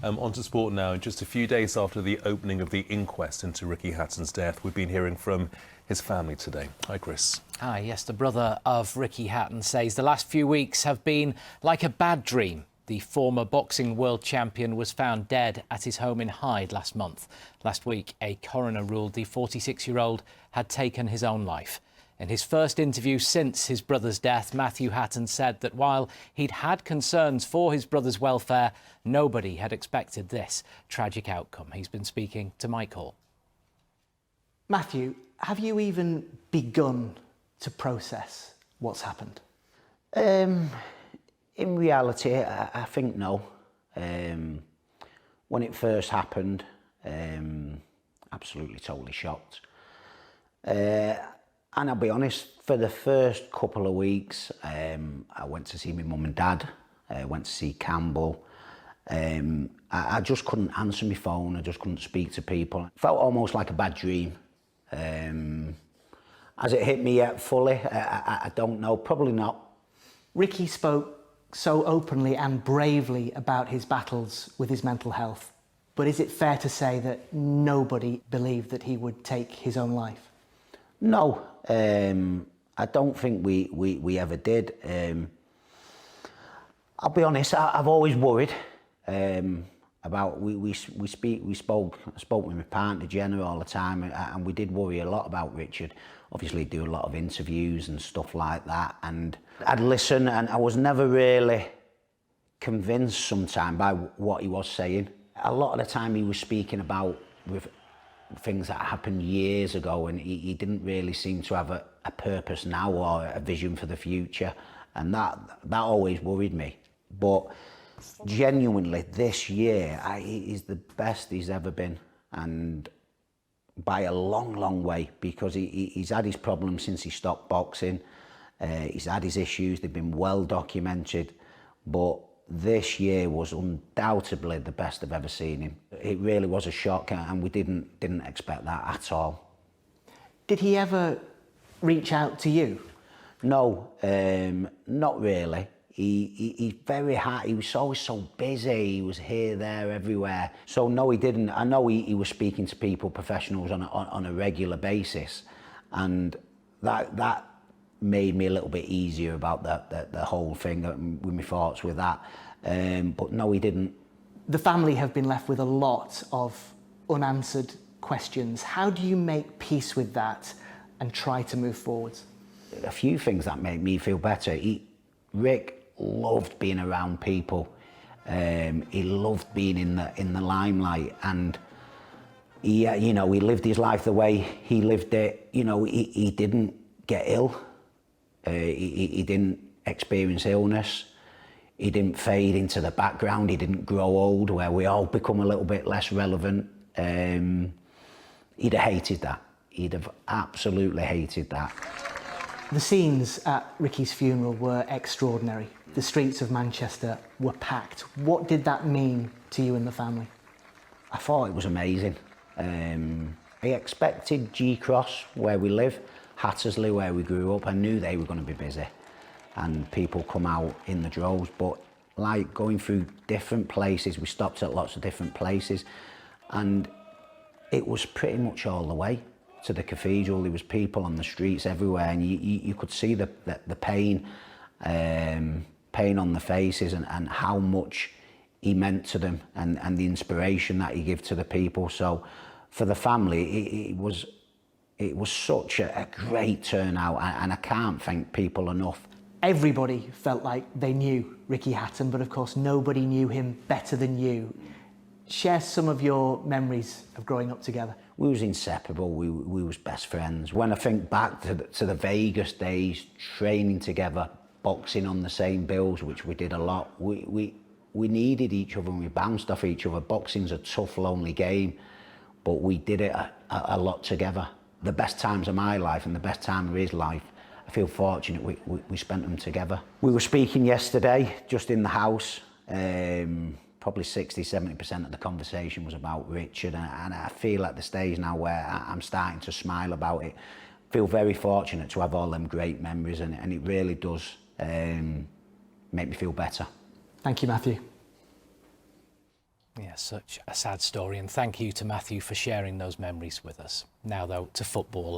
On to sport now. Just a few days after the opening of the inquest into Ricky Hatton's death, we've been hearing from his family today. Hi, Chris. Hi, yes, the brother of Ricky Hatton says the last few weeks have been like a bad dream. The former boxing world champion was found dead at his home in Hyde last month. Last week, a coroner ruled the 46-year-old had taken his own life. In his first interview since his brother's death, Matthew Hatton said that while he'd had concerns for his brother's welfare, nobody had expected this tragic outcome. He's been speaking to Mike Hall. Matthew, have you even begun to process what's happened? In reality, I think no. When it first happened, absolutely totally shocked. And I'll be honest, for the first couple of weeks, I went to see my mum and dad, went to see Campbell. I just couldn't answer my phone, I just couldn't speak to people. It felt almost like a bad dream. Has it hit me yet fully? I don't know, probably not. Ricky spoke so openly and bravely about his battles with his mental health. But is it fair to say that nobody believed that he would take his own life? No, I don't think we ever did. I'll be honest, I've always worried about, I spoke with my partner Jenna all the time, and we did worry a lot about Richard. Obviously do a lot of interviews and stuff like that, and I'd listen, and I was never really convinced sometimes by what he was saying. A lot of the time he was speaking about with things that happened years ago, and he didn't really seem to have a purpose now or a vision for the future, and that always worried me. But genuinely this year he's the best he's ever been, and by a long way, because he's had his problems since he stopped boxing. He's had his issues, they've been well documented, but this year was undoubtedly the best I've ever seen him. It really was a shock, and we didn't expect that at all. Did he ever reach out to you? No, not really. He's very hard. He was always so busy. He was here, there, everywhere. So no, he didn't. I know he was speaking to people, professionals, on a regular basis, and that made me a little bit easier about the whole thing with my thoughts with that. But no, he didn't. The family have been left with a lot of unanswered questions. How do you make peace with that and try to move forwards? A few things that make me feel better. Rick loved being around people. He loved being in the limelight, and he lived his life the way he lived it. You know, he didn't get ill. He didn't experience illness. He didn't fade into the background. He didn't grow old, where we all become a little bit less relevant. He'd have hated that. He'd have absolutely hated that. The scenes at Ricky's funeral were extraordinary. The streets of Manchester were packed. What did that mean to you and the family? I thought it was amazing. I expected G-Cross, where we live, Hattersley, where we grew up. I knew they were going to be busy and people come out in the droves, but like going through different places, we stopped at lots of different places, and it was pretty much all the way to the cathedral. There was people on the streets everywhere, and you could see the pain on the faces, and how much he meant to them, and the inspiration that he gave to the people. So for the family, it was such a great turnout, and I can't thank people enough. Everybody felt like they knew Ricky Hatton, but of course nobody knew him better than you. Share some of your memories of growing up together. We was inseparable, we was best friends. When I think back to the Vegas days, training together, boxing on the same bills, which we did a lot, we needed each other and we bounced off each other. Boxing's a tough, lonely game, but we did it a lot together. The best times of my life and the best time of his life, I feel fortunate we spent them together. We were speaking yesterday, just in the house. Probably 60–70% of the conversation was about Richard, and I feel at the stage now where I'm starting to smile about it. Feel very fortunate to have all them great memories, and it really does make me feel better. Thank you, Matthew. Yeah, such a sad story, and thank you to Matthew for sharing those memories with us. Now, though, to football.